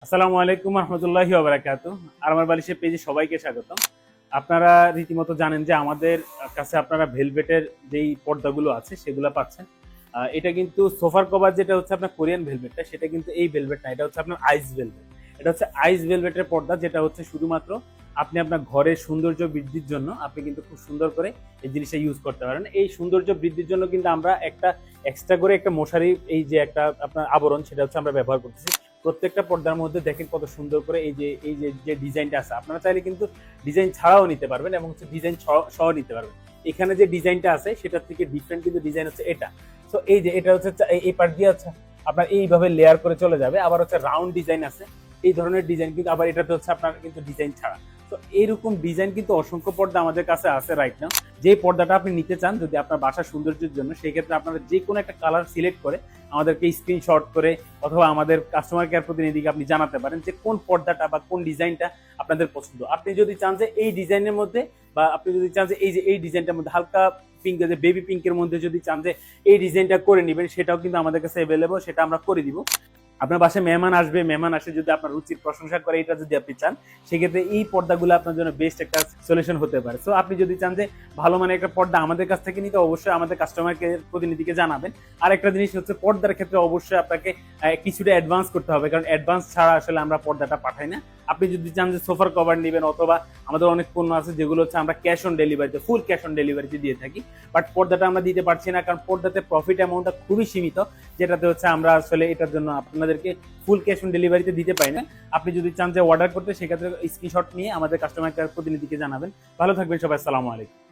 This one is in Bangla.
আসসালামু আলাইকুম রহমতুল্লাহি ওয়া বারাকাতুহু। আরমান বালিশের পেজে সবাইকে স্বাগতম। আপনারা রীতিমতো জানেন যে আমাদের কাছে আপনারা ভেলভেটের যেই পর্দাগুলো আছে সেগুলো পাচ্ছেন। এটা কিন্তু সোফার কভার যেটা হচ্ছে আপনার কোরিয়ান ভেলভেটটা, সেটা কিন্তু এই ভেলভেট না, এটা হচ্ছে আপনার আইস ভেলভেট। এটা হচ্ছে আইস ভেলভেটের পর্দা, যেটা হচ্ছে শুধুমাত্র আপনি আপনার ঘরের সৌন্দর্য বৃদ্ধির জন্য আপনি কিন্তু খুব সুন্দর করে এই জিনিসটা ইউজ করতে পারেন। এই সৌন্দর্য বৃদ্ধির জন্য কিন্তু আমরা একটা এক্সট্রা করে একটা মশারি, এই যে একটা আপনার আবরণ, সেটা হচ্ছে আমরা ব্যবহার করতেছি প্রত্যেকটা পর্দার মধ্যে। দেখেন কত সুন্দর করে এই যে ডিজাইনটা আছে, আপনারা চাইলে কিন্তু ডিজাইন ছাড়াও নিতে পারবেন এবং হচ্ছে ডিজাইন সহ নিতে পারবেন। এখানে যে ডিজাইনটা আছে সেটার থেকে ডিফারেন্ট কিন্তু ডিজাইন হচ্ছে এটা। তো এই যে এটা হচ্ছে এই পার্ট দিয়ে হচ্ছে আপনার এইভাবে লেয়ার করে চলে যাবে, আবার হচ্ছে রাউন্ড ডিজাইন আছে, এই ধরনের ডিজাইন কিন্তু আবার এটাতে হচ্ছে আপনার কিন্তু ডিজাইন ছাড়া। তো এইরকম ডিজাইন কিন্তু অসংখ্য পর্দা আমাদের কাছে আছে রাইট নাও। যে পর্দাটা আপনি নিতে চান যদি আপনার বাসার সৌন্দর্যের জন্য, সেই ক্ষেত্রে আপনারা যে কোনো একটা কালার সিলেক্ট করে আমাদেরকে স্ক্রিনশট করে অথবা আমাদের কাস্টমার কেয়ার প্রতিনিধিকে আপনি জানাতে পারেন যে কোন পর্দাটা বা কোন ডিজাইনটা আপনাদের পছন্দ। আপনি যদি চান যে এই ডিজাইনের মধ্যে, বা আপনি যদি চান যে এই ডিজাইনটার মধ্যে হালকা পিঙ্ক, যে বেবি পিঙ্কের মধ্যে যদি চান যে এই ডিজাইনটা করে নেবেন, সেটাও কিন্তু আমাদের কাছে অ্যাভেলেবল, সেটা আমরা করে দিব। আপনার বাসায় মেহমান আসবে, মেহমান আসে যদি আপনার রুচির প্রশংসা করে এটা যদি আপনি চান, সেক্ষেত্রে এই পর্দাগুলো আপনার জন্য বেস্ট একটা সলিউশন হতে পারে। সো আপনি যদি চান যে ভালো মানের একটা পর্দা আমাদের কাছ থেকে নিতে, অবশ্যই আমাদের কাস্টমার কেয়ার প্রতিনিধিকে জানাবেন। আর একটা জিনিস হচ্ছে, পর্দার ক্ষেত্রে অবশ্যই আপনাকে কিছুটা অ্যাডভান্স করতে হবে, কারণ অ্যাডভান্স ছাড়া আসলে আমরা পর্দাটা পাঠাই না। আপনি যদি চান যে সোফার কভার নেবেন, অথবা আমাদের অনেক পণ্য আছে যেগুলো হচ্ছে আমরা ক্যাশ অন ডেলিভারিতে, ফুল ক্যাশ অন ডেলিভারিতে দিয়ে থাকি, বাট পর্দাটা আমরা দিতে পারছি না, কারণ পর্দাতে প্রফিট অ্যামাউন্টটা খুবই সীমিত, যেটাতে হচ্ছে আমরা আসলে এটার জন্য আপনাদেরকে ফুল ক্যাশ অন ডেলিভারিতে দিতে পারি না। আপনি যদি চান যে অর্ডার করতে, সেক্ষেত্রে স্ক্রিনশট নিয়ে আমাদের কাস্টমার কেয়ার প্রতিনিধিকে জানাবেন। ভালো থাকবেন সবাই, আসসালামু আলাইকুম।